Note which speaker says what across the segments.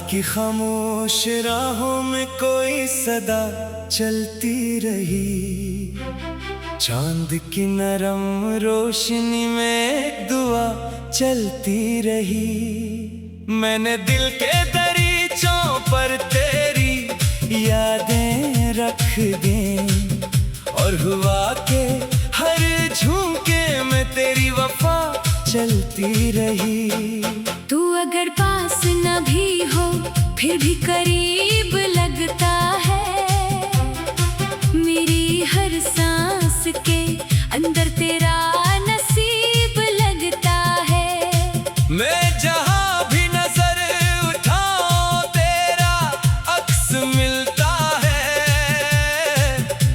Speaker 1: की खामोश राहों में कोई सदा चलती रही। चांद की नरम रोशनी में एक दुआ चलती रही। मैंने दिल के दरीचों पर तेरी यादें रख दी और हुआ के हर झोंके में तेरी वफा चलती रही।
Speaker 2: तू अगर पास न भी हो फिर भी करीब लगता है। मेरी हर सांस के अंदर तेरा नसीब लगता है।
Speaker 1: मैं जहां भी नजर उठाऊं तेरा अक्स मिलता है।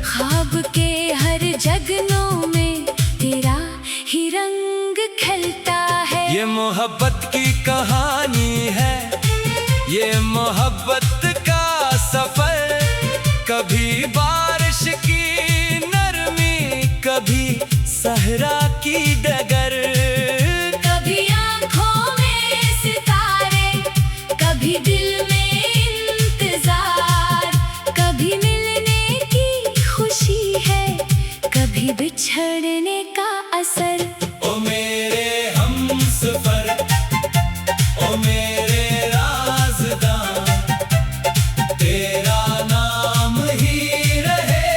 Speaker 2: ख्वाब के हर जगनों में तेरा ही रंग खिलता है।
Speaker 1: ये मोहब्बत की कहानी है, ये मोहब्बत का सफर। कभी बारिश की नरमी, कभी सहरा की डगर।
Speaker 2: कभी आँखों में सितारे, कभी दिल में इंतजार। कभी मिलने की खुशी है, कभी बिछड़ने का असर।
Speaker 1: ओ मेरे हमसफर, ओ मेरे राज़दार, तेरा नाम ही रहे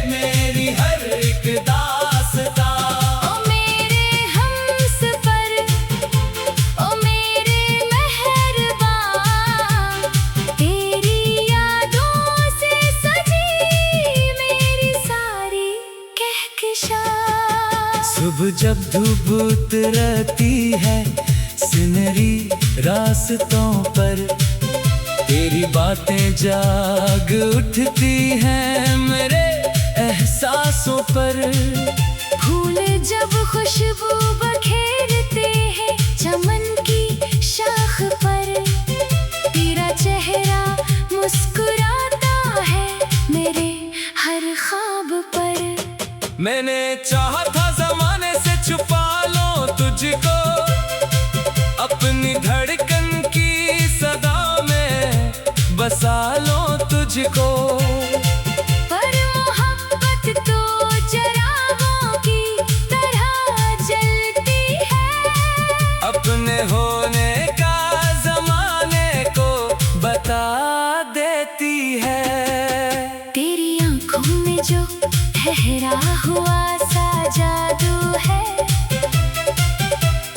Speaker 1: मेरी हर एक दास्तां।
Speaker 2: ओ मेरे हमसफर, ओ मेरे मेहरबान, तेरी यादों से सजी मेरी सारी कहकशां।
Speaker 1: सुबह जब धूप उतरती है सिनहरी रास्तों पर, तेरी बातें जाग उठती हैं मेरे एहसासों पर।
Speaker 2: फूल जब खुशबू बखेरते हैं चमन की शाख पर, तेरा चेहरा मुस्कुराता है मेरे हर ख्वाब पर।
Speaker 1: मैंने चाहा था ज़माने से छुपा लो तुझको, अपनी धड़कन की सदा में बसा लो तुझको।
Speaker 2: पर मोहब्बत तो चिरागों की तरह जलती है।
Speaker 1: अपने होने का ज़माने को बता देती है।
Speaker 2: तेरी आँखों में जो ठहरा हुआ सा जादू है,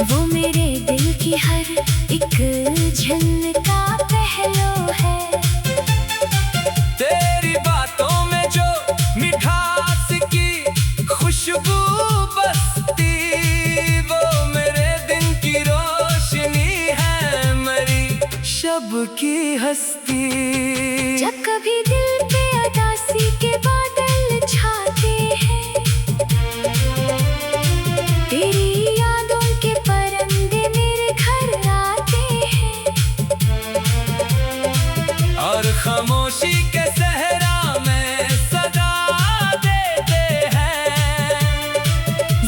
Speaker 2: वो मेरे दिल की हर एक झलका पहलू है।
Speaker 1: तेरी बातों में जो मिठास की खुशबू बसती, वो मेरे दिन की रोशनी है मरी शब की हस्ती।
Speaker 2: जब कभी दिल पे उदासी के बादल छाते हैं, तेरी यादों के परिंदे मेरे घर आते हैं।
Speaker 1: और खामोशी के सहरा में सदा देते हैं।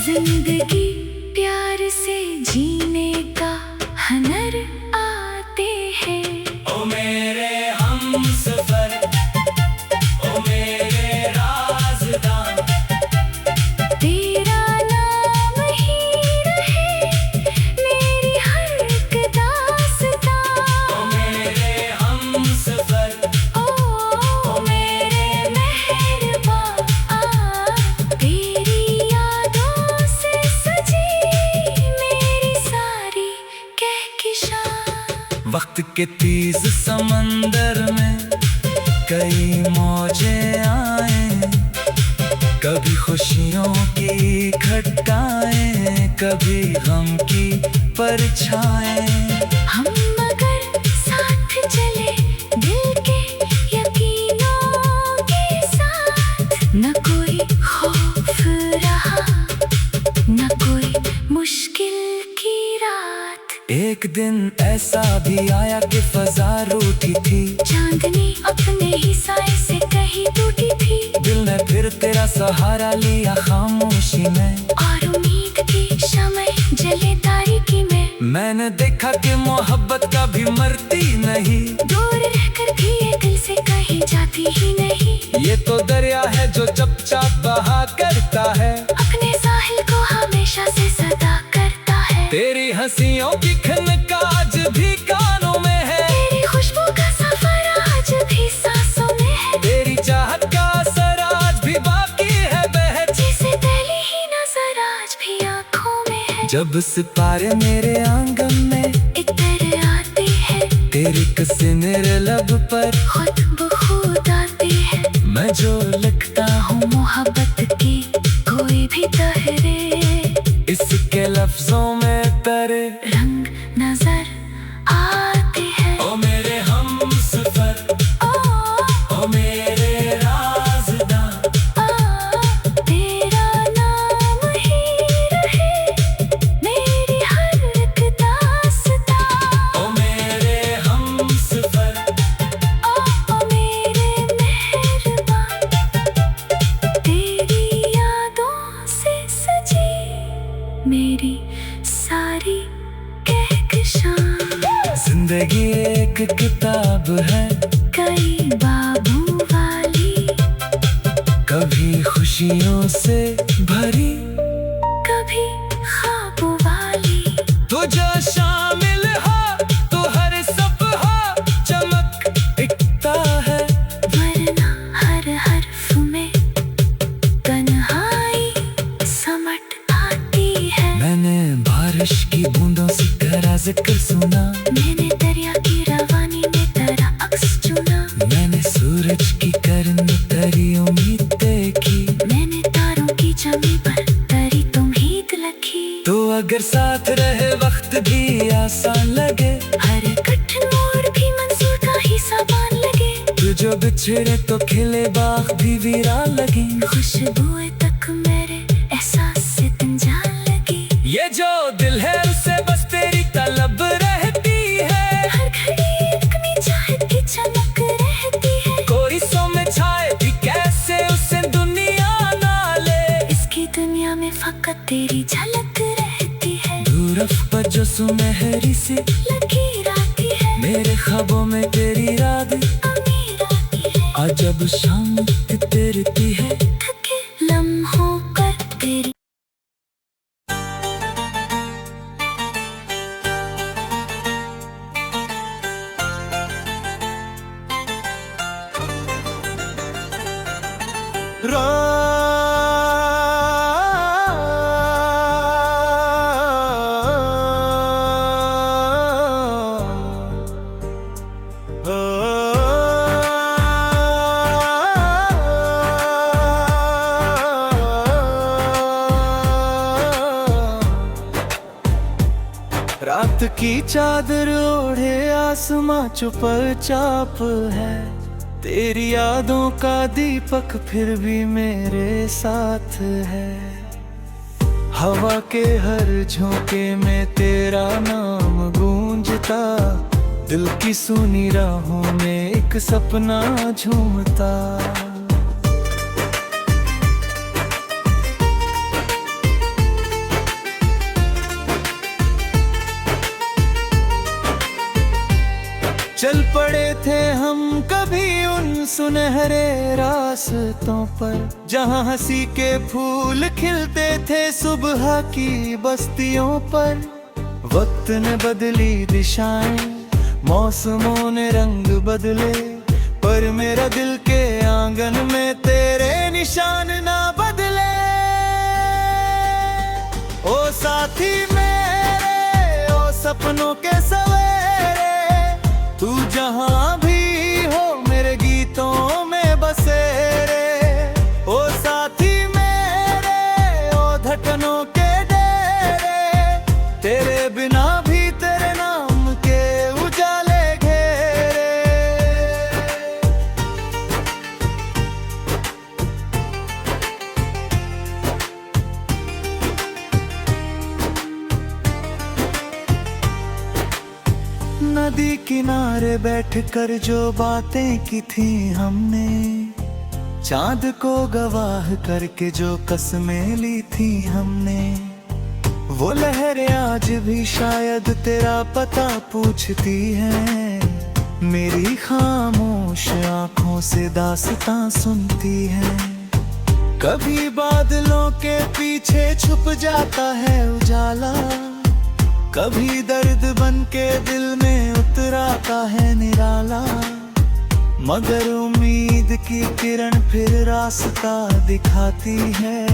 Speaker 2: जिंदगी प्यार से जीने का हुनर आते हैं।
Speaker 1: ओ मेरे हमसफर, ओ मेरे राज़दार,
Speaker 2: तेरा नाम ही रहे मेरी हर एक दास्तां।
Speaker 1: ओ मेरे हमसफर,
Speaker 2: ओ मेरे मेहरबान, तेरी यादों से सजी मेरी सारी कहकशां।
Speaker 1: वक्त के तेज समंदर में कई मौजें आए। कभी खुशियों की खटकाएं, कभी गम की परछाएं।
Speaker 2: हम मगर साथ चले दिल के यकीनों के साथ। न कोई खौफ रहा, न कोई मुश्किल की रात।
Speaker 1: एक दिन ऐसा भी आया कि फजा रूठी थी।
Speaker 2: चांदनी अपने ही साए से कहीं टूटी थी।
Speaker 1: दिल ने फिर तेरा सहारा लिया खामोशी में।
Speaker 2: और उम्मीद की शमअ जले तारीकी में।
Speaker 1: मैंने देखा कि मोहब्बत कभी मरती नहीं,
Speaker 2: दूर रहकर भी ये दिल से कहीं जाती ही नहीं।
Speaker 1: ये तो दरिया है जो चुपचाप बहा करता है,
Speaker 2: अपने साहिल को हमेशा से सदा करता है।
Speaker 1: तेरी हंसियों की खनक आज भी कानों में है,
Speaker 2: तेरी खुशबू का सफर आज भी सांसों में है।
Speaker 1: तेरी चाहत का असर आज भी बाकी है बहर,
Speaker 2: जैसे पहली ही नजर आज भी आँखों में है।
Speaker 1: जब सितारे मेरे आंगन में
Speaker 2: इतर आती है,
Speaker 1: तेरी किसी मेरे लब पर
Speaker 2: खुद बखुद आती है।
Speaker 1: मैं जो लिखता हूँ
Speaker 2: मोहब्बत की कोई भी तहरे,
Speaker 1: इसके लफ्जों में तेरे
Speaker 2: रंग नजर आते हैं।
Speaker 1: ओ मेरे हमसफर, ओ मेरे राज़दां,
Speaker 2: तेरा नाम ही रहे मेरी हर एक दास्तां।
Speaker 1: ओ मेरे हमसफर,
Speaker 2: ओ मेरे मेहरबान, तेरी यादों से सजी मेरी सारी कहकशां।
Speaker 1: जिंदगी एक किताब है,
Speaker 2: कई बाबू वाली,
Speaker 1: कभी खुशियों से भरी,
Speaker 2: कभी ख्वाबों वाली।
Speaker 1: तो जो शामिल हो तो हर सफहा चमक दिखता है,
Speaker 2: वरना हर हर्फ में तन्हाई समट आती है।
Speaker 1: मैंने बारिश की बूंदों से तेरा जिक्र सुना,
Speaker 2: मैंने दरिया की रवानी में तेरा अक्स चुना।
Speaker 1: मैंने सूरज की किरण में तेरी उम्मीद देखी,
Speaker 2: मैंने तारों की जमी पर तेरी उम्मीद लखी।
Speaker 1: तो अगर साथ रहे वक्त भी आसान लगे,
Speaker 2: हर कठिन मोड़ भी मंसूर का ही सामान लगे।
Speaker 1: तू जो बिछड़े तो खिले बाग भी वीरान लगे,
Speaker 2: खुशबुएं तक मेरे एहसास से अनजान लगी।
Speaker 1: ये जो दिल है उसे बस तेरी तलब रहती है,
Speaker 2: हर घड़ी एक नई चाहत की चमक रहती है।
Speaker 1: कोई सो में छाए भी कैसे उसे दुनिया ना ले,
Speaker 2: इसकी दुनिया में फकत तेरी झलक रहती है।
Speaker 1: धूरफ पर जो सुनहरी सी
Speaker 2: लकीर आती है,
Speaker 1: मेरे ख्वाबों में तेरी याद
Speaker 2: अमीर आती है।
Speaker 1: अजब शाम तेरती है,
Speaker 2: थके लम्हों पर तेरी
Speaker 1: रात की चादर ओढ़े आसमां चुपर चाप है, तेरी यादों का दीपक फिर भी मेरे साथ है। हवा के हर झोंके में तेरा नाम गूंजता, दिल की सुनी राहों में एक सपना झूमता। चल पड़े थे हम कभी उन सुनहरे रास्तों पर, जहाँ हंसी के फूल खिलते थे सुबह की बस्तियों पर। वक्त ने बदली दिशाएं, मौसमों ने रंग बदले, पर मेरा दिल के आंगन में तेरे निशान ना बदले। ओ साथी मेरे, ओ सपनों के सवेरे, तू जहाँ भी हो मेरे गीतों में बसेरे। ओ साथी मेरे, ओ धड़कनों के डेरे, तेरे बिना भी तेरे नाम के उजाले घेरे। नदी किनारे बैठकर जो बातें की थी हमने, चांद को गवाह करके जो कस्में ली थी हमने, वो लहरें आज भी शायद तेरा पता पूछती हैं, मेरी खामोश आंखों से दास्तां सुनती हैं। कभी बादलों के पीछे छुप जाता है उजाला, कभी दर्द बन के दिल में उतराता है निराला। मगर उम्मीद की किरण फिर रास्ता दिखाती है,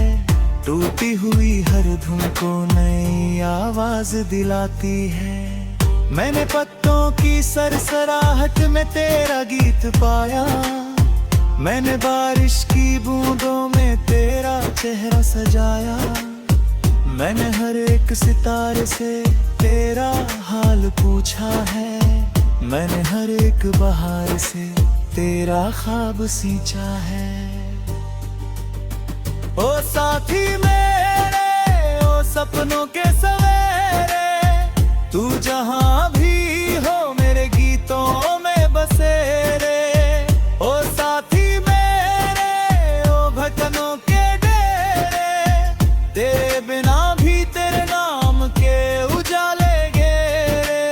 Speaker 1: टूटी हुई हर धुन को नई आवाज दिलाती है। मैंने पत्तों की सरसराहट में तेरा गीत पाया, मैंने बारिश की बूंदों में तेरा चेहरा सजाया। मैंने हर एक सितारे से तेरा हाल पूछा है, मैंने हर एक बहार से तेरा ख्वाब सींचा है। ओ साथी मेरे, ओ सपनों के सवेरे, तू जहां भी हो मेरे गीतों में बसेरे। ओ साथी मेरे, ओ भटनों के डेरे, तेरे बिना भी तेरे नाम के उजाले गेरे।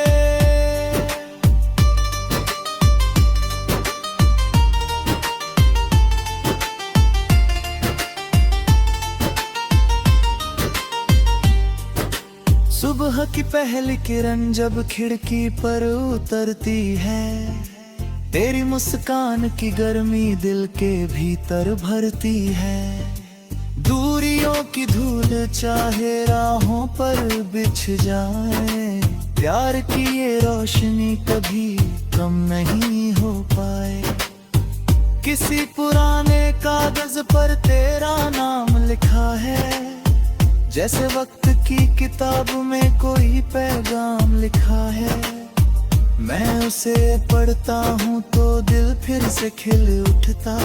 Speaker 1: सुबह की पहली किरण जब खिड़की पर उतरती है, तेरी मुस्कान की गर्मी दिल के भीतर भरती है। दूरियों की धूल चाहे राहों पर बिछ जाए, प्यार की ये रोशनी कभी कम नहीं हो पाए। किसी पुराने कागज पर तेरा नाम लिखा है, जैसे वक्त की किताब में कोई पैगाम लिखा है। मैं उसे पढ़ता हूँ तो दिल फिर से खिल उठता,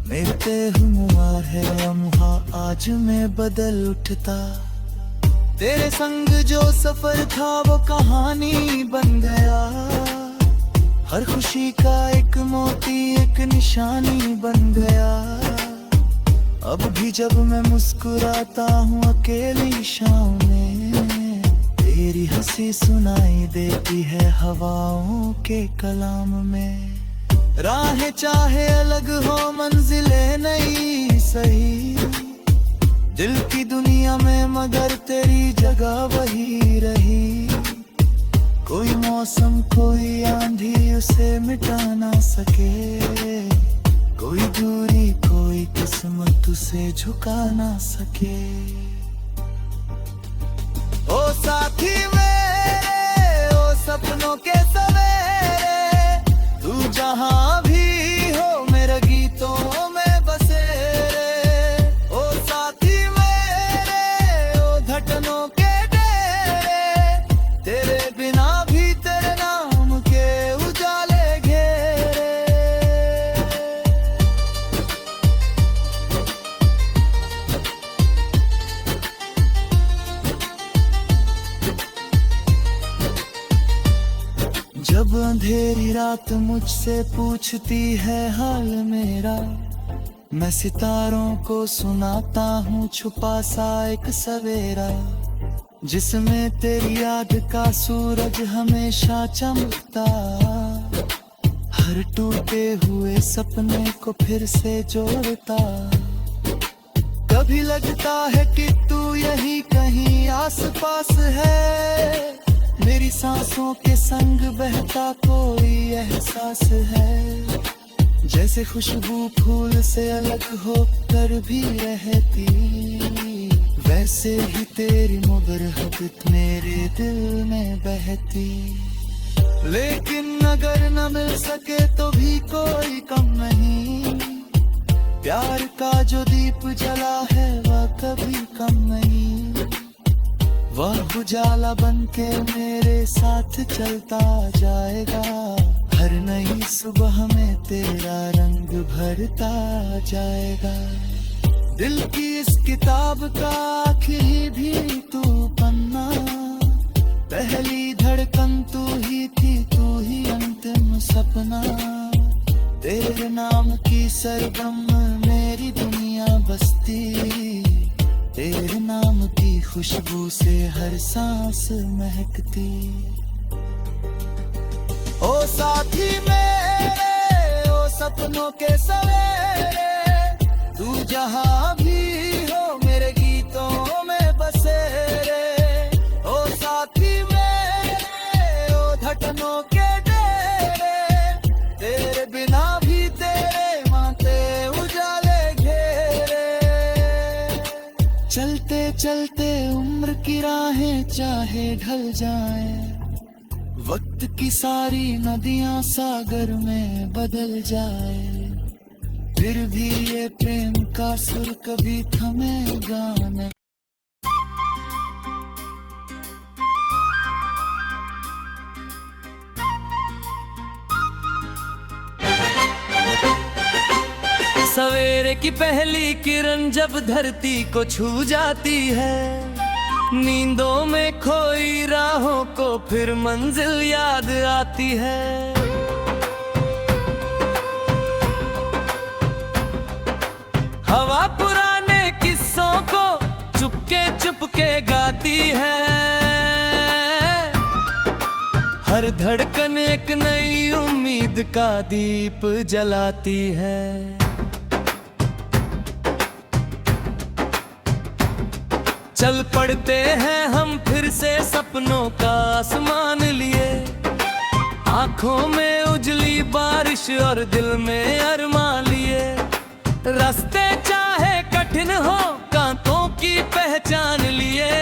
Speaker 1: मेरे तहमुआर है लम्हा आज मैं बदल उठता। तेरे संग जो सफर था वो कहानी बन गया, हर खुशी का एक मोती एक निशानी बन गया। अब भी जब मैं मुस्कुराता हूँ अकेली शाम में, तेरी हंसी सुनाई देती है हवाओं के कलाम में। राहें चाहे अलग हो मंजिलें नहीं सही, दिल की दुनिया में मगर तेरी जगह वही रही। कोई मौसम कोई आंधी उसे मिटा ना सके, कोई दूरी कोई किस्मत उसे झुका ना सके। ओ साथी मेरे, ओ सपनों के सवेरे, तू जहां भी हो मेरे गीतों में बसेरे। ओ साथी मेरे, ओ धटनों के डेरे, तेरे बिना भी तेरे नाम के उजाले घेरे। जब अंधेरी रात मुझसे पूछती है हाल मेरा, मैं सितारों को सुनाता हूँ छुपा सा एक सवेरा, जिसमें तेरी याद का सूरज हमेशा चमकता, हर टूटे हुए सपने को फिर से जोड़ता। कभी लगता है कि तू यही कहीं आसपास है, मेरी सांसों के संग बहता कोई एहसास है। जैसे खुशबू फूल से अलग होकर भी रहती, वैसे ही तेरी मुबरहत मेरे दिल में बहती। लेकिन अगर न मिल सके तो भी कोई कम नहीं, प्यार का जो दीप जला है वह कभी कम नहीं। वह उजाला बनके मेरे साथ चलता जाएगा, हर नई सुबह में तेरा रंग भरता जाएगा। दिल की इस किताब का आखिरी भी तू पन्ना, पहली धड़कन तू ही थी, तू ही अंतिम सपना। तेरे नाम की सरगम मेरी दुनिया बसती, तेरे नाम शाम की खुशबू से हर सांस महकती। ओ साथी मेरे, ओ सपनों के सवेरे, तू जहां भी हो मेरे गीतों में बसे रे। ओ साथी मेरे, ओ धटनों के डेरे, तेरे बिना भी तेरे माथे उजाले घेरे। चलते चलते उम्र की राहें चाहे ढल जाएं, वक्त की सारी नदियां सागर में बदल जाए, फिर भी ये प्रेम का सुर कभी थमेगा नहीं। सवेरे की पहली किरण जब धरती को छू जाती है, नींदों में खोई राहों को फिर मंजिल याद आती है। हवा पुराने किस्सों को चुपके चुपके गाती है, हर धड़कन एक नई उम्मीद का दीप जलाती है। चल पड़ते हैं हम फिर से सपनों का आसमान लिए, आंखों में उजली बारिश और दिल में अरमान लिए। रास्ते चाहे कठिन हो कांतों की पहचान लिए,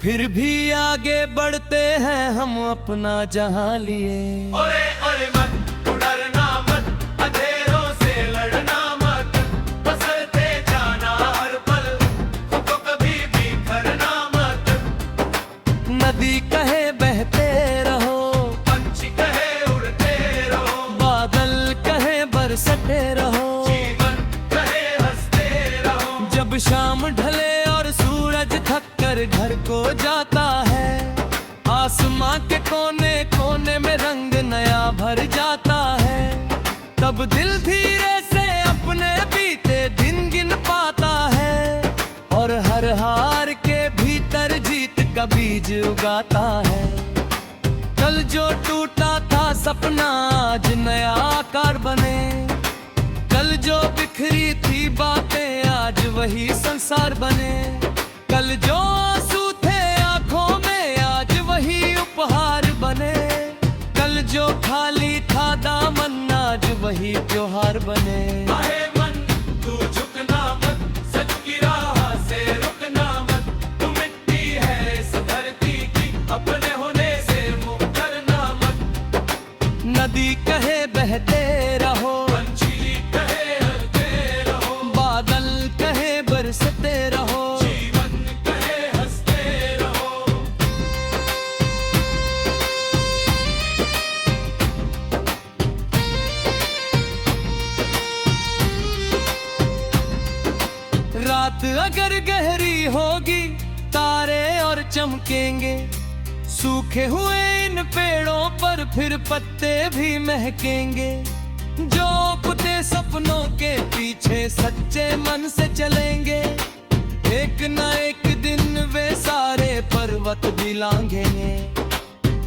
Speaker 1: फिर भी आगे बढ़ते हैं हम अपना जहां लिए। ओरे ओरे मत डरना मत, अंधेरों से लड़ना मत, बसरते जाना हर पल, खुद को कभी भी करना मत। नदी कहे बहते रहो, पंछी कहे उड़ते रहो, बादल कहे बरसते रहो, जीवन कहे हंसते रहो। जब शाम ढले और सूरज थक कर घर को जाता है, आसमां के कोने कोने में रंग नया भर जाता है, तब दिल धीरे से अपने बीते दिन गिन पाता है, और हर हार के भीतर जीत का बीज उगाता है। कल जो टूटा था सपना आज नया आकार बने, कल जो बिखरी थी बातें आज वही संसार बने, कल जो आंसू थे आंखों में आज वही उपहार बने, कल जो खाली था दामन आज वही त्योहार बने। आए मन तू झुकना मत, सच की राह से रुकना मत, तू मिट्टी है इस धरती की, अपने होने से मुँह करना मत। नदी कहे बहते रहो, पंछी कहे हंसते रहो, बादल कहे बरसते रहो, जीवन कहे हंसते रहो। रात अगर गहरी होगी तारे और चमकेंगे, सूखे हुए इन पेड़ों पर फिर पत्ते भी महकेंगे। जो पुते सपनों के पीछे सच्चे मन से चलेंगे, एक न एक दिन वे सारे पर्वत भी लांघेंगे।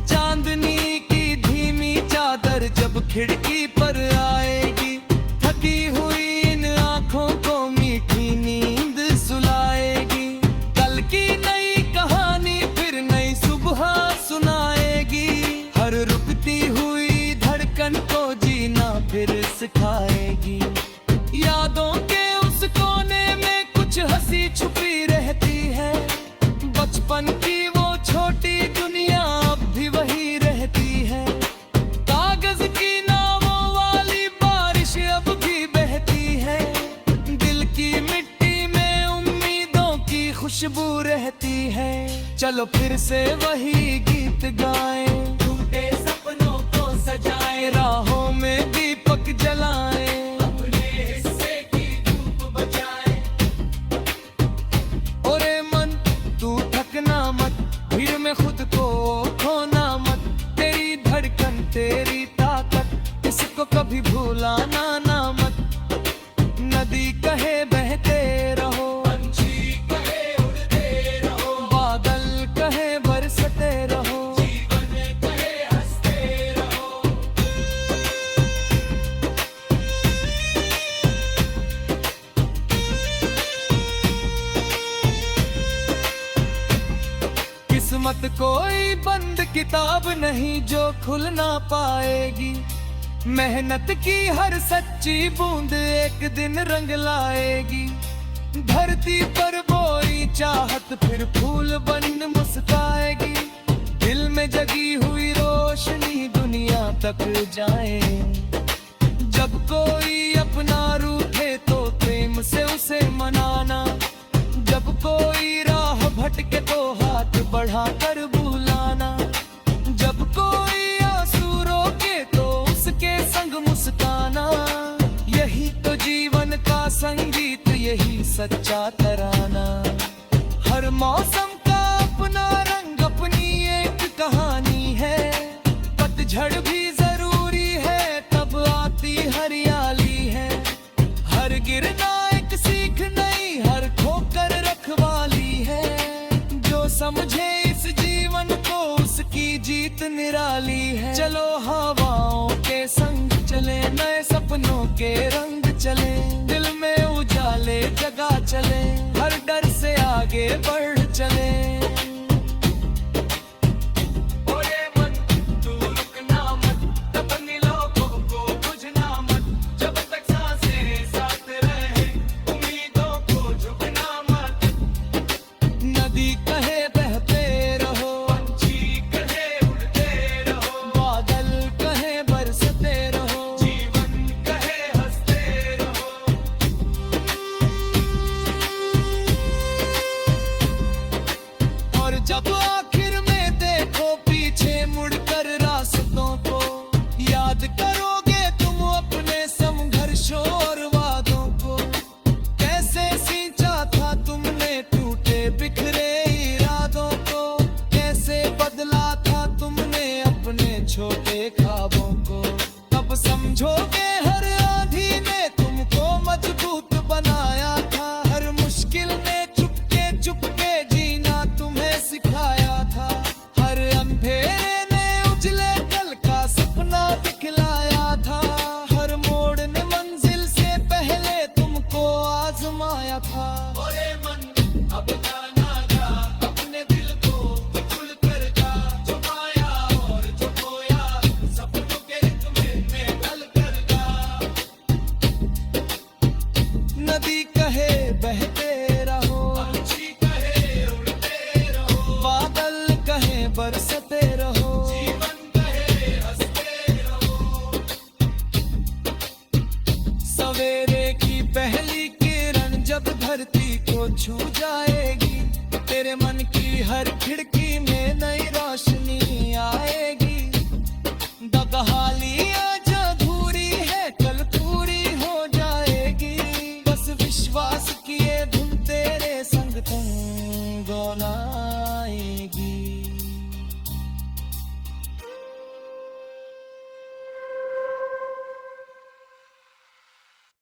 Speaker 1: चांदनी की धीमी चादर जब खिड़की पर आएगी, थकी हुई इन आंखों को मीठी नींद सुलाएगी। कल की नई कहानी फिर नई सुबह सुनाएगी, हर रुकती हुई धड़कन को जीना फिर सिखाएगी। यादों के उस कोने में कुछ हंसी छुपी रहती है, बचपन की वो छोटी दुनिया अब भी वही रहती है। कागज की नावों वाली बारिश अब भी बहती है, दिल की मिट्टी में उम्मीदों की खुशबू रहती है। चलो फिर से वही गीत गाएं, टूटे सपनों को सजाएं, राहों में दीपक जलाएं, अपने हिस्से की धूप बचाएं। ओरे मन तू थकना मत, भीड़ में खुद को खोना मत, तेरी धड़कन तेरी ताकत, इसको कभी भूलाना ना मत। नदी कहे बहते किस्मत कोई बंद किताब नहीं जो खुल ना पाएगी। मेहनत की हर सच्ची बूंद एक दिन रंग लाएगी। धरती पर बोई चाहत फिर फूल बन मुस्काएगी। दिल में जगी हुई रोशनी दुनिया तक जाए। जब कोई अपना रूठे तो प्रेम से उसे मनाना। जब कोई राह भटके तो हाथ बढ़ाकर बुलाना। जब कोई आंसू रोके तो उसके संग मुस्काना। यही तो जीवन का संगीत, यही सच्चा तराना। हर मौसम का अपना रंग, अपनी एक कहानी है। पतझड़ भी जरूरी है, तब आती हरियाली है। हर गिरना एक सीख नहीं, हर ठोकर रखवाली है। जो समझे इस जीवन को उसकी जीत निराली है। चलो हवाओं के संग चले, नए सपनों के रंग चले। दिल में उजाले जगा चले, हर डर से आगे बढ़ चले। जब आखिर में देखो पीछे मुड़कर रास्तों को, याद करोगे तुम अपने संघर्षों और वादों को। कैसे सींचा था तुमने टूटे बिखरे इरादों को। कैसे बदला था तुमने अपने छोटे ख्वाबों को। तब समझोगे हर आंधी ने तुमको मजबूत बनाया था। हर मुश्किल ने चुपके चुपके जीना तुम्हें सिखाया था। हर अंधेरे ने उजले कल का सपना दिखलाया था। हर मोड़ ने मंजिल से पहले तुमको आजमाया था। ओरे मन अब जाना जा, अपने दिल को खुल कर जा। जो पाया और जो खोया, सपनों के रित्म में ढल कर जा। नदी कहे बहते रहो, पंछी कहे उड़ते रहो। बादल कहे बरसते रहो, जीवन कहे हंसते रहो। सवेरे की पहली किरण जब धरती को छू